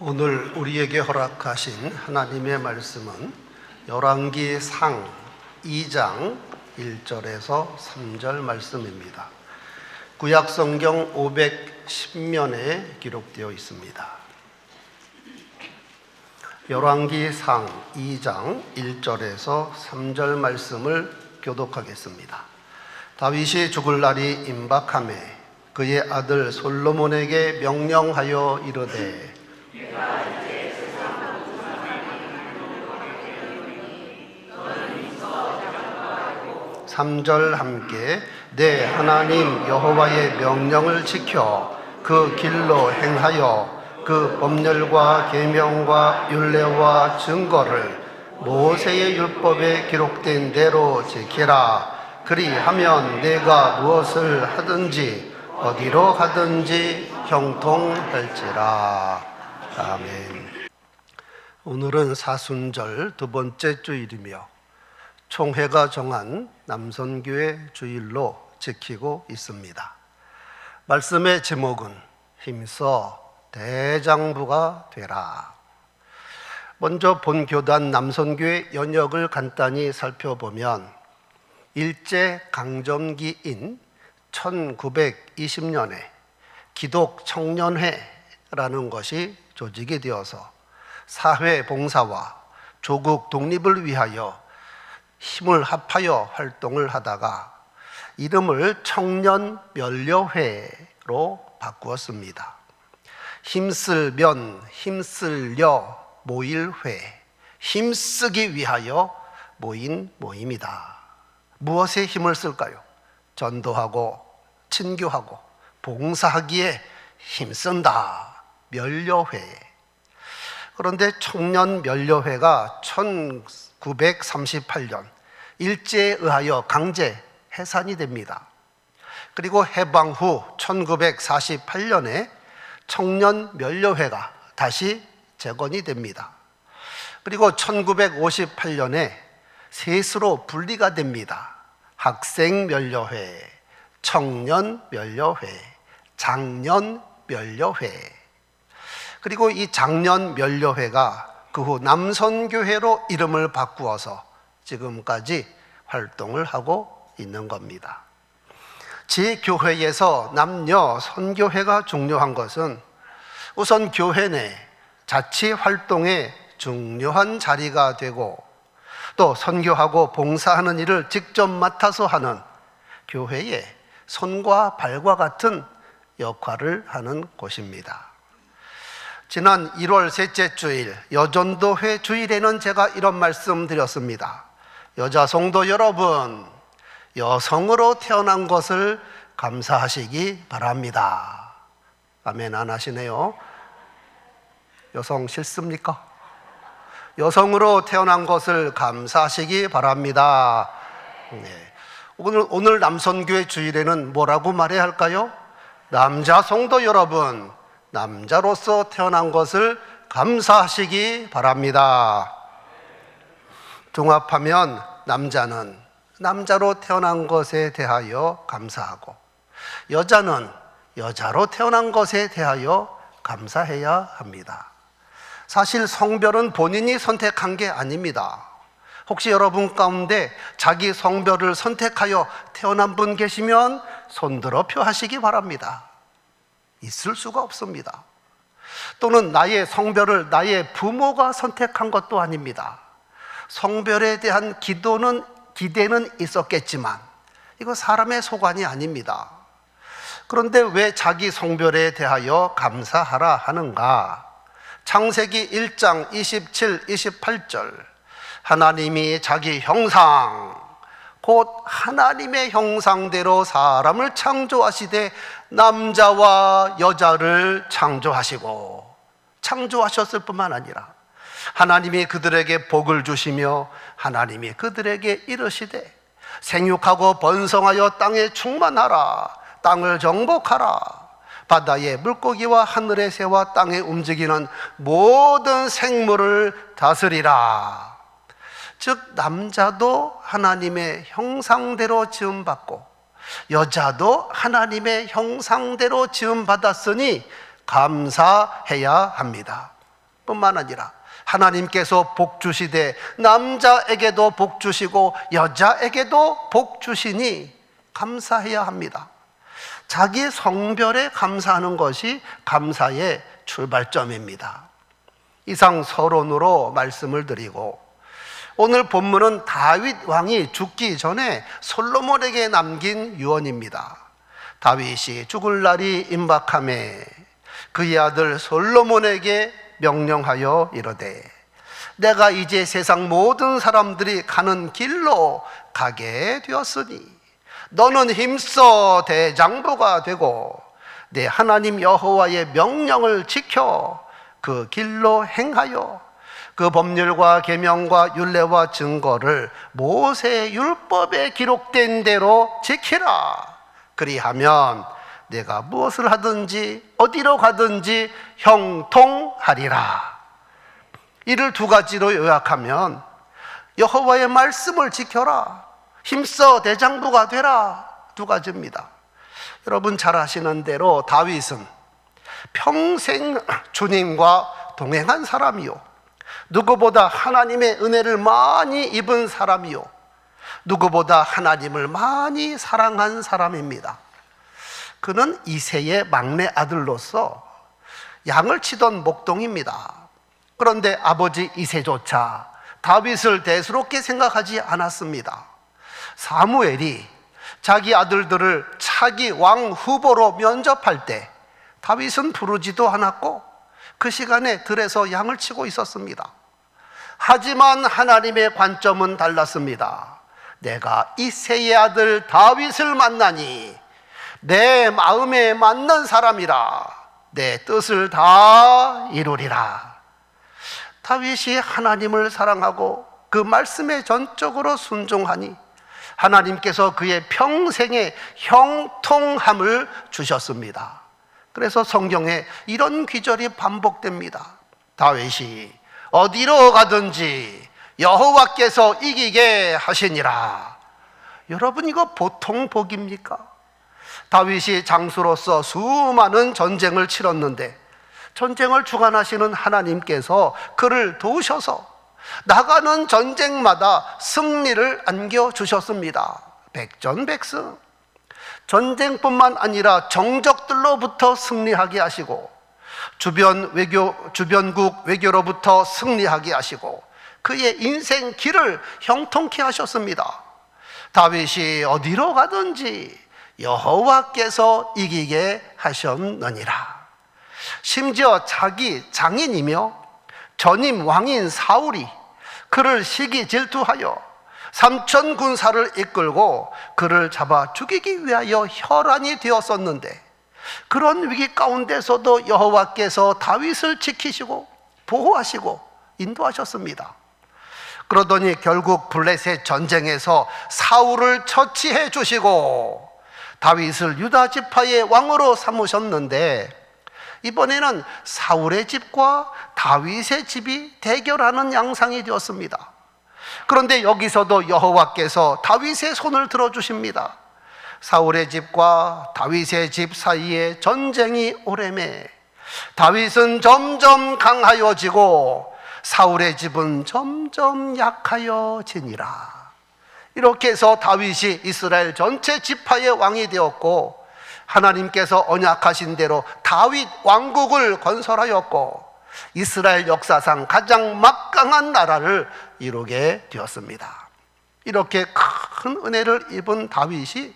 오늘 우리에게 허락하신 하나님의 말씀은 열왕기상 2장 1절에서 3절 말씀입니다. 구약성경 510면에 기록되어 있습니다. 열왕기상 2장 1절에서 3절 말씀을 교독하겠습니다. 다윗이 죽을 날이 임박하매 그의 아들 솔로몬에게 명령하여 이르되 3절 함께 내 하나님 여호와의 명령을 지켜 그 길로 행하여 그 법률과 계명과 율례와 증거를 모세의 율법에 기록된 대로 지키라. 그리하면 내가 무엇을 하든지 어디로 가든지 형통할지라. 아멘. 오늘은 사순절 두 번째 주일이며 총회가 정한 남선교회 주일로 지키고 있습니다. 말씀의 제목은 힘써 대장부가 되라. 먼저 본교단 남선교회 연역을 간단히 살펴보면 일제강점기인 1920년에 기독청년회라는 것이 조직이 되어서 사회봉사와 조국 독립을 위하여 힘을 합하여 활동을 하다가 이름을 청년면려회로 바꾸었습니다. 힘쓸 면, 힘쓸려 모일회, 힘쓰기 위하여 모인 모임이다. 무엇에 힘을 쓸까요? 전도하고 친교하고 봉사하기에 힘쓴다. 면려회. 그런데 청년면려회가 1938년 일제에 의하여 강제 해산이 됩니다. 그리고 해방 후 1948년에 청년면려회가 다시 재건이 됩니다. 그리고 1958년에 셋으로 분리가 됩니다. 학생면려회, 청년면려회, 장년면려회. 그리고 이 장년면려회가 그 후 남선교회로 이름을 바꾸어서 지금까지 활동을 하고 있는 겁니다. 제 교회에서 남녀 선교회가 중요한 것은 우선 교회 내 자치 활동에 중요한 자리가 되고 또 선교하고 봉사하는 일을 직접 맡아서 하는 교회의 손과 발과 같은 역할을 하는 곳입니다. 지난 1월 셋째 주일 여전도회 주일에는 제가 이런 말씀 드렸습니다. 여자 성도 여러분, 여성으로 태어난 것을 감사하시기 바랍니다. 아멘 안 하시네요. 여성 싫습니까? 여성으로 태어난 것을 감사하시기 바랍니다. 네. 오늘 남선교회 주일에는 뭐라고 말해야 할까요? 남자 성도 여러분, 남자로서 태어난 것을 감사하시기 바랍니다. 종합하면 남자는 남자로 태어난 것에 대하여 감사하고 여자는 여자로 태어난 것에 대하여 감사해야 합니다. 사실 성별은 본인이 선택한 게 아닙니다. 혹시 여러분 가운데 자기 성별을 선택하여 태어난 분 계시면 손들어 표하시기 바랍니다. 있을 수가 없습니다. 또는 나의 성별을 나의 부모가 선택한 것도 아닙니다. 성별에 대한 기대는 있었겠지만 이거 사람의 소관이 아닙니다. 그런데 왜 자기 성별에 대하여 감사하라 하는가? 창세기 1장 27, 28절 하나님이 자기 형상 곧 하나님의 형상대로 사람을 창조하시되 남자와 여자를 창조하셨을 뿐만 아니라 하나님이 그들에게 복을 주시며 하나님이 그들에게 이르시되 생육하고 번성하여 땅에 충만하라. 땅을 정복하라. 바다의 물고기와 하늘의 새와 땅에 움직이는 모든 생물을 다스리라. 즉 남자도 하나님의 형상대로 지음받고 여자도 하나님의 형상대로 지음받았으니 감사해야 합니다. 뿐만 아니라 하나님께서 복 주시되 남자에게도 복 주시고 여자에게도 복 주시니 감사해야 합니다. 자기 성별에 감사하는 것이 감사의 출발점입니다. 이상 서론으로 말씀을 드리고, 오늘 본문은 다윗 왕이 죽기 전에 솔로몬에게 남긴 유언입니다. 다윗이 죽을 날이 임박하매 그의 아들 솔로몬에게 명령하여 이르되, 내가 이제 세상 모든 사람들이 가는 길로 가게 되었으니 너는 힘써 대장부가 되고 내 하나님 여호와의 명령을 지켜 그 길로 행하여 그 법률과 계명과 율례와 증거를 모세의 율법에 기록된 대로 지키라. 그리하면 내가 무엇을 하든지 어디로 가든지 형통하리라. 이를 두 가지로 요약하면, 여호와의 말씀을 지켜라, 힘써 대장부가 되라, 두 가지입니다. 여러분 잘 아시는 대로 다윗은 평생 주님과 동행한 사람이요, 누구보다 하나님의 은혜를 많이 입은 사람이요, 누구보다 하나님을 많이 사랑한 사람입니다. 그는 이새의 막내 아들로서 양을 치던 목동입니다. 그런데 아버지 이새조차 다윗을 대수롭게 생각하지 않았습니다. 사무엘이 자기 아들들을 차기 왕 후보로 면접할 때 다윗은 부르지도 않았고 그 시간에 들에서 양을 치고 있었습니다. 하지만 하나님의 관점은 달랐습니다. 내가 이새의 아들 다윗을 만나니 내 마음에 맞는 사람이라, 내 뜻을 다 이루리라. 다윗이 하나님을 사랑하고 그 말씀에 전적으로 순종하니 하나님께서 그의 평생의 형통함을 주셨습니다. 그래서 성경에 이런 귀절이 반복됩니다. 다윗이 어디로 가든지 여호와께서 이기게 하시니라. 여러분, 이거 보통 복입니까? 다윗이 장수로서 수많은 전쟁을 치렀는데 전쟁을 주관하시는 하나님께서 그를 도우셔서 나가는 전쟁마다 승리를 안겨주셨습니다. 백전백승. 전쟁뿐만 아니라 정적들로부터 승리하게 하시고 주변국 외교로부터 승리하게 하시고 그의 인생 길을 형통케 하셨습니다. 다윗이 어디로 가든지 여호와께서 이기게 하셨느니라. 심지어 자기 장인이며 전임 왕인 사울이 그를 시기 질투하여 3천 군사를 이끌고 그를 잡아 죽이기 위하여 혈안이 되었었는데, 그런 위기 가운데서도 여호와께서 다윗을 지키시고 보호하시고 인도하셨습니다. 그러더니 결국 블레셋 전쟁에서 사울을 처치해 주시고 다윗을 유다 지파의 왕으로 삼으셨는데, 이번에는 사울의 집과 다윗의 집이 대결하는 양상이 되었습니다. 그런데 여기서도 여호와께서 다윗의 손을 들어주십니다. 사울의 집과 다윗의 집 사이에 전쟁이 오래매 다윗은 점점 강하여지고 사울의 집은 점점 약하여지니라. 이렇게 해서 다윗이 이스라엘 전체 지파의 왕이 되었고, 하나님께서 언약하신 대로 다윗 왕국을 건설하였고 이스라엘 역사상 가장 막강한 나라를 이루게 되었습니다. 이렇게 큰 은혜를 입은 다윗이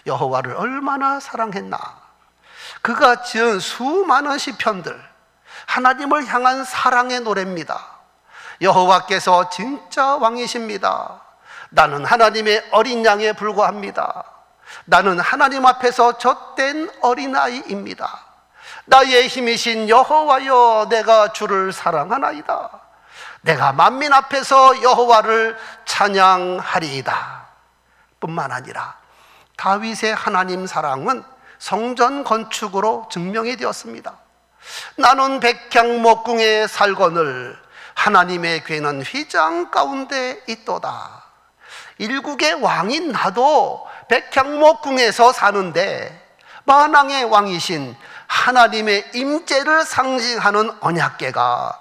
여호와를 얼마나 사랑했나. 그가 지은 수많은 시편들, 하나님을 향한 사랑의 노래입니다. 여호와께서 진짜 왕이십니다. 나는 하나님의 어린 양에 불과합니다. 나는 하나님 앞에서 젖된 어린아이입니다. 나의 힘이신 여호와여, 내가 주를 사랑하나이다. 내가 만민 앞에서 여호와를 찬양하리이다. 뿐만 아니라 다윗의 하나님 사랑은 성전 건축으로 증명이 되었습니다. 나는 백향목궁에 살거늘 하나님의 궤는 휘장 가운데 있도다. 일국의 왕인 나도 백향목궁에서 사는데 만왕의 왕이신 하나님의 임재를 상징하는 언약궤가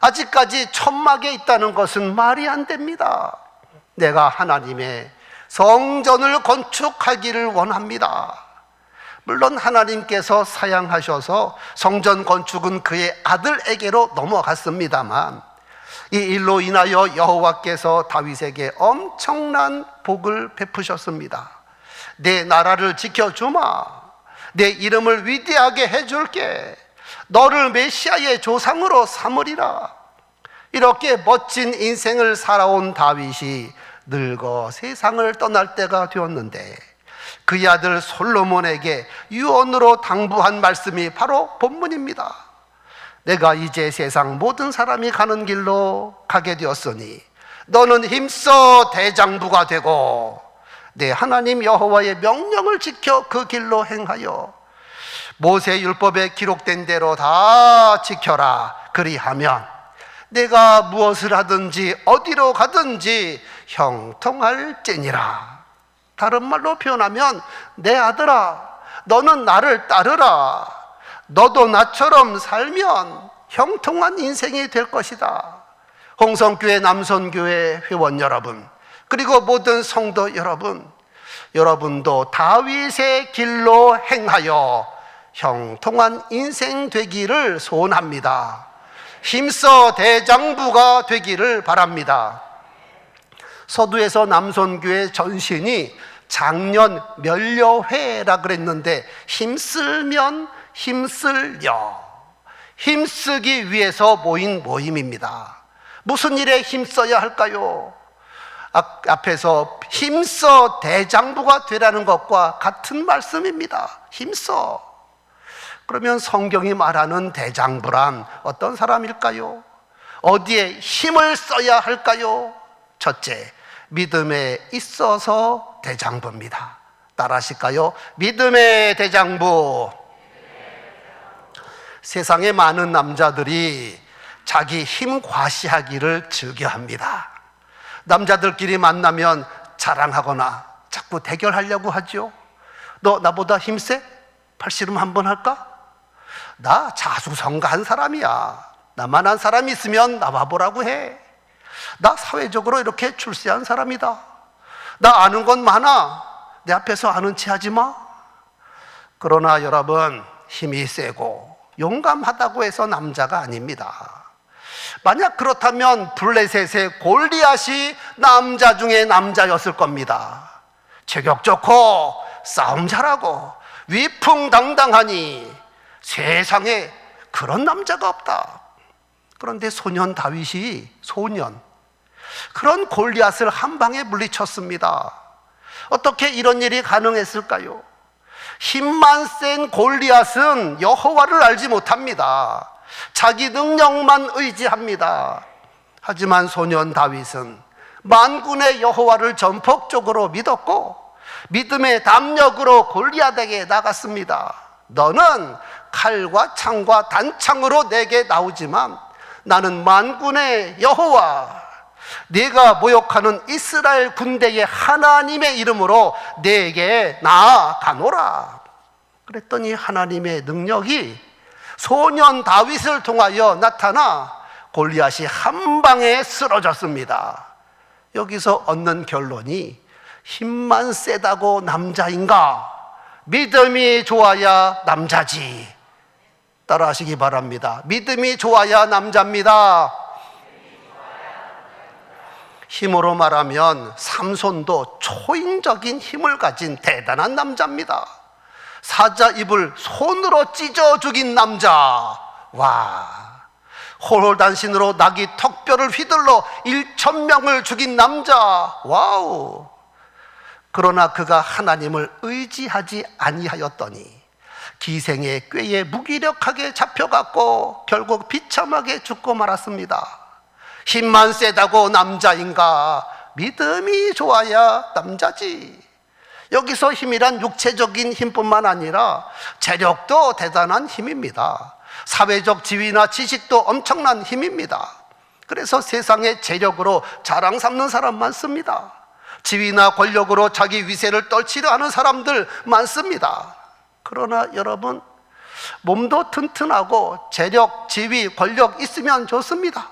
아직까지 천막에 있다는 것은 말이 안 됩니다. 내가 하나님의 성전을 건축하기를 원합니다. 물론 하나님께서 사양하셔서 성전 건축은 그의 아들에게로 넘어갔습니다만, 이 일로 인하여 여호와께서 다윗에게 엄청난 복을 베푸셨습니다. 내 나라를 지켜주마, 내 이름을 위대하게 해줄게, 너를 메시아의 조상으로 삼으리라. 이렇게 멋진 인생을 살아온 다윗이 늙어 세상을 떠날 때가 되었는데, 그의 아들 솔로몬에게 유언으로 당부한 말씀이 바로 본문입니다. 내가 이제 세상 모든 사람이 가는 길로 가게 되었으니 너는 힘써 대장부가 되고 내 하나님 여호와의 명령을 지켜 그 길로 행하여 모세 율법에 기록된 대로 다 지켜라. 그리하면 내가 무엇을 하든지 어디로 가든지 형통할지니라. 다른 말로 표현하면, 내 아들아, 너는 나를 따르라. 너도 나처럼 살면 형통한 인생이 될 것이다. 홍성교회, 남선교회 회원 여러분, 그리고 모든 성도 여러분, 여러분도 다윗의 길로 행하여 형통한 인생 되기를 소원합니다. 힘써 대장부가 되기를 바랍니다. 서두에서 남선교회 전신이 작년 멸려회라 그랬는데, 힘쓸면 힘쓸려, 힘쓰기 위해서 모인 모임입니다. 무슨 일에 힘써야 할까요? 앞에서 힘써 대장부가 되라는 것과 같은 말씀입니다. 힘써. 그러면 성경이 말하는 대장부란 어떤 사람일까요? 어디에 힘을 써야 할까요? 첫째, 믿음에 있어서 대장부입니다. 따라하실까요? 믿음의 대장부. 세상에 많은 남자들이 자기 힘 과시하기를 즐겨합니다. 남자들끼리 만나면 자랑하거나 자꾸 대결하려고 하죠. 너 나보다 힘세? 팔씨름 한번 할까? 나 자수성가한 사람이야. 나만한 사람이 있으면 나와보라고 해. 나 사회적으로 이렇게 출세한 사람이다. 나 아는 건 많아. 내 앞에서 아는 체 하지 마. 그러나 여러분, 힘이 세고 용감하다고 해서 남자가 아닙니다. 만약 그렇다면 블레셋의 골리앗이 남자 중에 남자였을 겁니다. 체격 좋고 싸움 잘하고 위풍당당하니 세상에 그런 남자가 없다. 그런데 소년 다윗이 그런 골리앗을 한 방에 물리쳤습니다. 어떻게 이런 일이 가능했을까요? 힘만 센 골리앗은 여호와를 알지 못합니다. 자기 능력만 의지합니다. 하지만 소년 다윗은 만군의 여호와를 전폭적으로 믿었고 믿음의 담력으로 골리앗에게 나갔습니다. 너는 칼과 창과 단창으로 내게 나오지만 나는 만군의 여호와, 네가 모욕하는 이스라엘 군대의 하나님의 이름으로 내게 나아가노라. 그랬더니 하나님의 능력이 소년 다윗을 통하여 나타나 골리앗이 한 방에 쓰러졌습니다. 여기서 얻는 결론이, 힘만 세다고 남자인가? 믿음이 좋아야 남자지. 따라하시기 바랍니다. 믿음이 좋아야 남자입니다. 힘으로 말하면 삼손도 초인적인 힘을 가진 대단한 남자입니다. 사자 입을 손으로 찢어 죽인 남자. 와, 호롤단신으로 나귀 턱뼈를 휘둘러 1,000명을 죽인 남자. 와우. 그러나 그가 하나님을 의지하지 아니하였더니 기생의 꾀에 무기력하게 잡혀갔고 결국 비참하게 죽고 말았습니다. 힘만 세다고 남자인가? 믿음이 좋아야 남자지. 여기서 힘이란 육체적인 힘뿐만 아니라 재력도 대단한 힘입니다. 사회적 지위나 지식도 엄청난 힘입니다. 그래서 세상의 재력으로 자랑 삼는 사람 많습니다. 지위나 권력으로 자기 위세를 떨치려 하는 사람들 많습니다. 그러나 여러분, 몸도 튼튼하고 재력, 지위, 권력 있으면 좋습니다.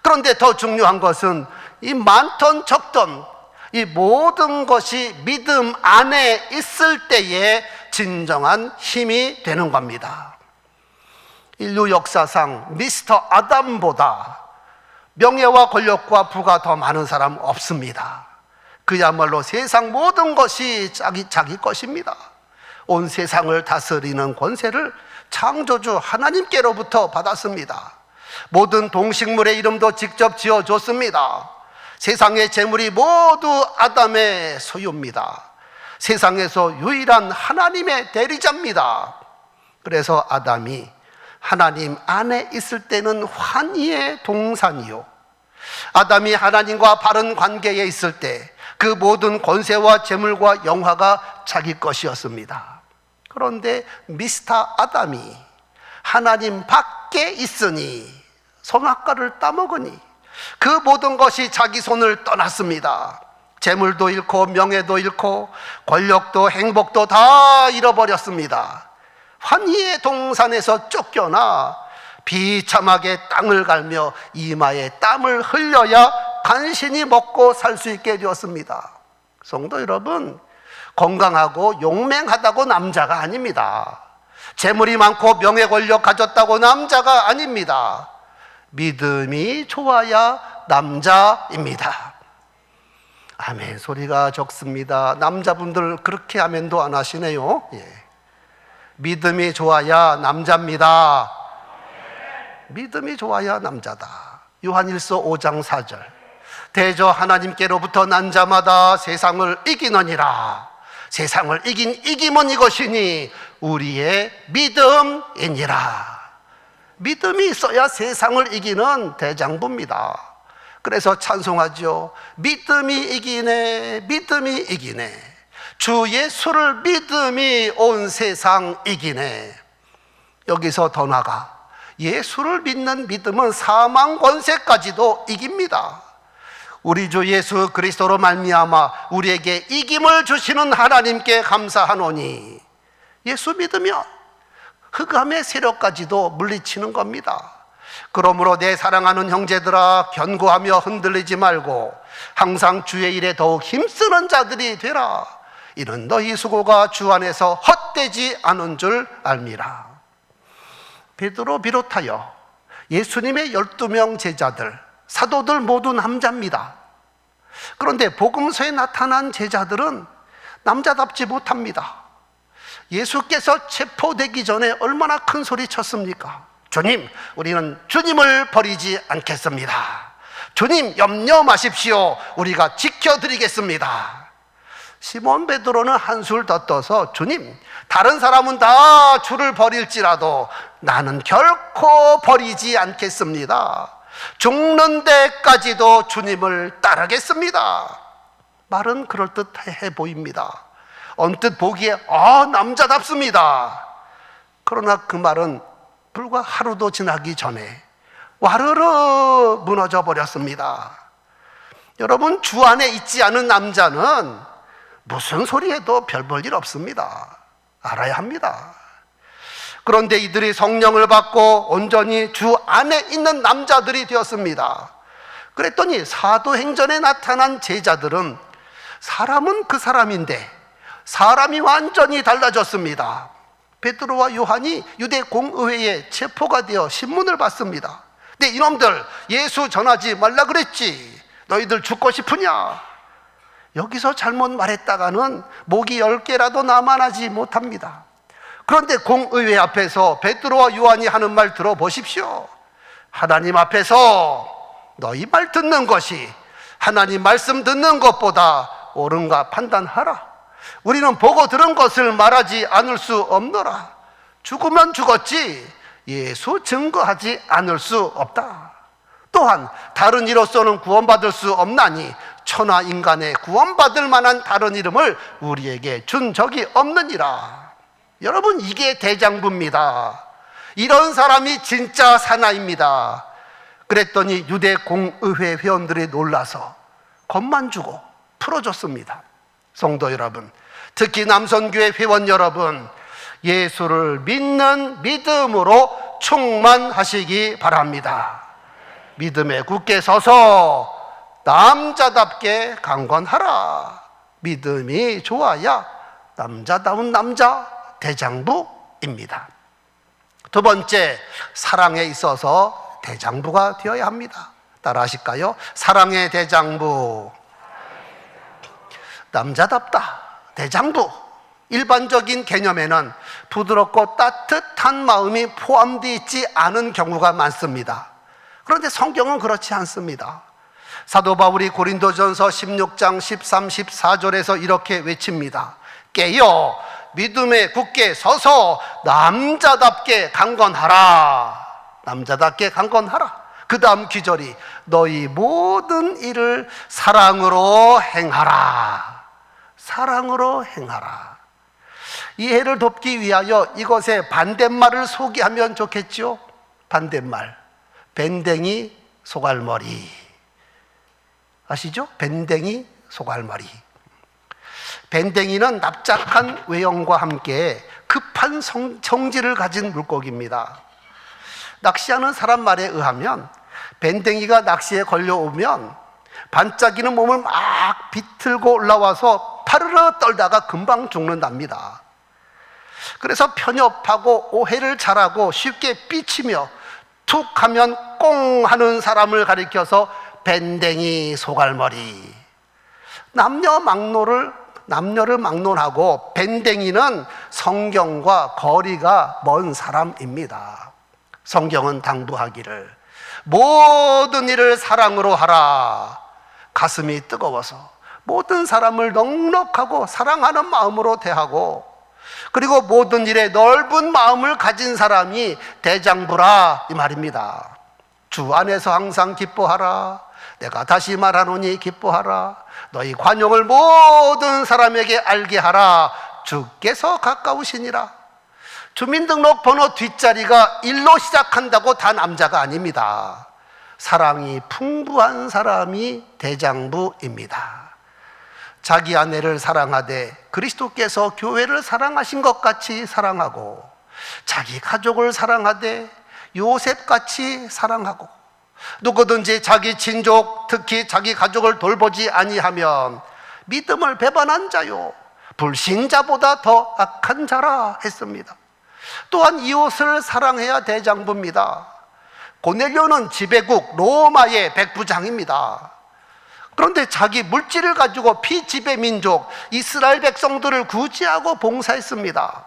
그런데 더 중요한 것은 이 많던 적던 이 모든 것이 믿음 안에 있을 때에 진정한 힘이 되는 겁니다. 인류 역사상 미스터 아담보다 명예와 권력과 부가 더 많은 사람 없습니다. 그야말로 세상 모든 것이 자기 것입니다. 온 세상을 다스리는 권세를 창조주 하나님께로부터 받았습니다. 모든 동식물의 이름도 직접 지어줬습니다. 세상의 재물이 모두 아담의 소유입니다. 세상에서 유일한 하나님의 대리자입니다. 그래서 아담이 하나님 안에 있을 때는 환희의 동산이요, 아담이 하나님과 바른 관계에 있을 때 그 모든 권세와 재물과 영화가 자기 것이었습니다. 그런데 미스터 아담이 하나님 밖에 있으니, 선악과를 따먹으니 그 모든 것이 자기 손을 떠났습니다. 재물도 잃고 명예도 잃고 권력도 행복도 다 잃어버렸습니다. 환희의 동산에서 쫓겨나 비참하게 땅을 갈며 이마에 땀을 흘려야 간신히 먹고 살 수 있게 되었습니다. 성도 여러분, 건강하고 용맹하다고 남자가 아닙니다. 재물이 많고 명예 권력 가졌다고 남자가 아닙니다. 믿음이 좋아야 남자입니다. 아멘 소리가 적습니다. 남자분들 그렇게 아멘도 안 하시네요. 믿음이 좋아야 남자입니다. 믿음이 좋아야 남자다. 요한일서 5장 4절, 대저 하나님께로부터 난 자마다 세상을 이기느니라. 세상을 이긴 이김은 이것이니 우리의 믿음이니라. 믿음이 있어야 세상을 이기는 대장부입니다. 그래서 찬송하죠. 믿음이 이기네, 믿음이 이기네, 주 예수를 믿음이 온 세상 이기네. 여기서 더 나아가 예수를 믿는 믿음은 사망 권세까지도 이깁니다. 우리 주 예수 그리스도로 말미암아 우리에게 이김을 주시는 하나님께 감사하노니, 예수 믿으면 흑암의 세력까지도 물리치는 겁니다. 그러므로 내 사랑하는 형제들아, 견고하며 흔들리지 말고 항상 주의 일에 더욱 힘쓰는 자들이 되라. 이는 너희 수고가 주 안에서 헛되지 않은 줄 알미라. 베드로 비롯하여 예수님의 12명 제자들, 사도들 모두 남자입니다. 그런데 복음서에 나타난 제자들은 남자답지 못합니다. 예수께서 체포되기 전에 얼마나 큰 소리 쳤습니까? 주님, 우리는 주님을 버리지 않겠습니다. 주님, 염려 마십시오. 우리가 지켜드리겠습니다. 시몬 베드로는 한술 더 떠서, 주님, 다른 사람은 다 주를 버릴지라도 나는 결코 버리지 않겠습니다. 죽는 데까지도 주님을 따르겠습니다. 말은 그럴듯해 보입니다. 언뜻 보기에 남자답습니다. 그러나 그 말은 불과 하루도 지나기 전에 와르르 무너져 버렸습니다. 여러분, 주 안에 있지 않은 남자는 무슨 소리 해도 별 볼 일 없습니다. 알아야 합니다. 그런데 이들이 성령을 받고 온전히 주 안에 있는 남자들이 되었습니다. 그랬더니 사도행전에 나타난 제자들은 사람은 그 사람인데 사람이 완전히 달라졌습니다. 베드로와 요한이 유대 공의회에 체포가 되어 신문을 받습니다. 근데 이놈들, 예수 전하지 말라 그랬지, 너희들 죽고 싶으냐? 여기서 잘못 말했다가는 목이 10개라도 남아나지 못합니다. 그런데 공의회 앞에서 베드로와 요한이 하는 말 들어보십시오. 하나님 앞에서 너희 말 듣는 것이 하나님 말씀 듣는 것보다 옳은가 판단하라. 우리는 보고 들은 것을 말하지 않을 수 없노라. 죽으면 죽었지 예수 증거하지 않을 수 없다. 또한 다른 이로서는 구원받을 수 없나니 천하 인간의 구원받을 만한 다른 이름을 우리에게 준 적이 없느니라. 여러분, 이게 대장부입니다. 이런 사람이 진짜 사나입니다. 그랬더니 유대 공의회 회원들이 놀라서 겁만 주고 풀어줬습니다. 성도 여러분, 특히 남선교회 회원 여러분, 예수를 믿는 믿음으로 충만하시기 바랍니다. 믿음에 굳게 서서 남자답게 강건하라. 믿음이 좋아야 남자다운 남자, 대장부입니다. 두 번째, 사랑에 있어서 대장부가 되어야 합니다. 따라 하실까요? 사랑의 대장부. 남자답다, 대장부. 일반적인 개념에는 부드럽고 따뜻한 마음이 포함되어 있지 않은 경우가 많습니다. 그런데 성경은 그렇지 않습니다. 사도 바울이 고린도전서 16장 13, 14절에서 이렇게 외칩니다. 깨어 믿음에 굳게 서서 남자답게 강건하라. 남자답게 강건하라. 그 다음 기절이 너희 모든 일을 사랑으로 행하라. 사랑으로 행하라. 이해를 돕기 위하여 이것의 반대말을 소개하면 좋겠죠. 반대말, 밴댕이 소갈머리. 아시죠? 밴댕이 소갈머리. 밴댕이는 납작한 외형과 함께 급한 성질을 가진 물고기입니다. 낚시하는 사람 말에 의하면 밴댕이가 낚시에 걸려오면 반짝이는 몸을 막 비틀고 올라와서 파르르 떨다가 금방 죽는답니다. 그래서 편협하고 오해를 잘하고 쉽게 삐치며 툭 하면 꽁 하는 사람을 가리켜서 밴댕이 소갈머리. 남녀를 막론하고 밴댕이는 성경과 거리가 먼 사람입니다. 성경은 당부하기를 모든 일을 사랑으로 하라. 가슴이 뜨거워서 모든 사람을 넉넉하고 사랑하는 마음으로 대하고, 그리고 모든 일에 넓은 마음을 가진 사람이 대장부라 이 말입니다. 주 안에서 항상 기뻐하라. 내가 다시 말하노니 기뻐하라. 너희 관용을 모든 사람에게 알게 하라. 주께서 가까우시니라. 주민등록번호 뒷자리가 1로 시작한다고 다 남자가 아닙니다. 사랑이 풍부한 사람이 대장부입니다. 자기 아내를 사랑하되 그리스도께서 교회를 사랑하신 것 같이 사랑하고, 자기 가족을 사랑하되 요셉같이 사랑하고, 누구든지 자기 친족, 특히 자기 가족을 돌보지 아니하면 믿음을 배반한 자요 불신자보다 더 악한 자라 했습니다. 또한 이웃을 사랑해야 대장부입니다. 고넬료는 지배국 로마의 백부장입니다. 그런데 자기 물질을 가지고 피지배 민족 이스라엘 백성들을 구제하고 봉사했습니다.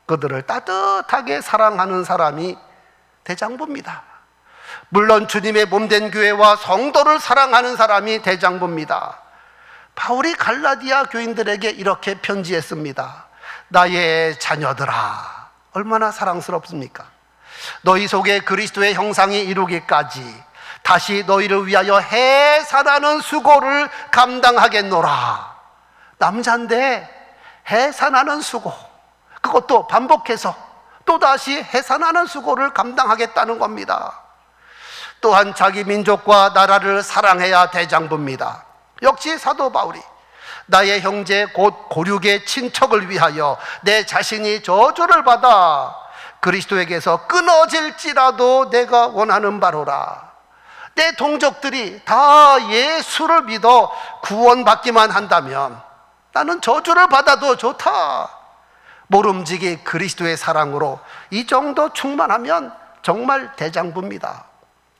그들을 따뜻하게 사랑하는 사람이 대장부입니다. 물론 주님의 몸된 교회와 성도를 사랑하는 사람이 대장부입니다. 바울이 갈라디아 교인들에게 이렇게 편지했습니다. 나의 자녀들아, 얼마나 사랑스럽습니까? 너희 속에 그리스도의 형상이 이루기까지 다시 너희를 위하여 해산하는 수고를 감당하겠노라. 남자인데 해산하는 수고, 그것도 반복해서 또다시 해산하는 수고를 감당하겠다는 겁니다. 또한 자기 민족과 나라를 사랑해야 대장부입니다. 역시 사도 바울이 나의 형제 곧 고륙의 친척을 위하여 내 자신이 저주를 받아 그리스도에게서 끊어질지라도 내가 원하는 바로라. 내 동족들이 다 예수를 믿어 구원받기만 한다면 나는 저주를 받아도 좋다. 모름지기 그리스도의 사랑으로 이 정도 충만하면 정말 대장부입니다.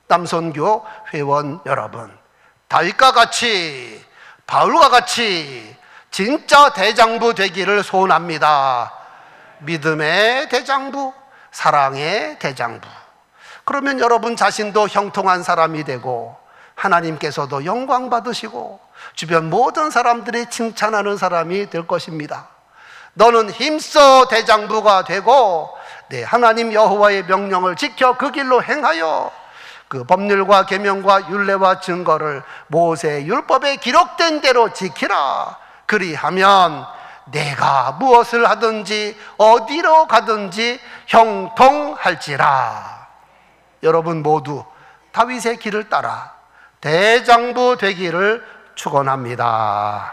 남선교 회원 여러분, 다윗과 같이, 바울과 같이 진짜 대장부 되기를 소원합니다. 믿음의 대장부, 사랑의 대장부. 그러면 여러분 자신도 형통한 사람이 되고 하나님께서도 영광 받으시고 주변 모든 사람들이 칭찬하는 사람이 될 것입니다. 너는 힘써 대장부가 되고 내 하나님 여호와의 명령을 지켜 그 길로 행하여 그 법률과 계명과 율례와 증거를 모세 율법에 기록된 대로 지키라. 그리하면 내가 무엇을 하든지 어디로 가든지 형통할지라. 여러분 모두 다윗의 길을 따라 대장부 되기를 축원합니다.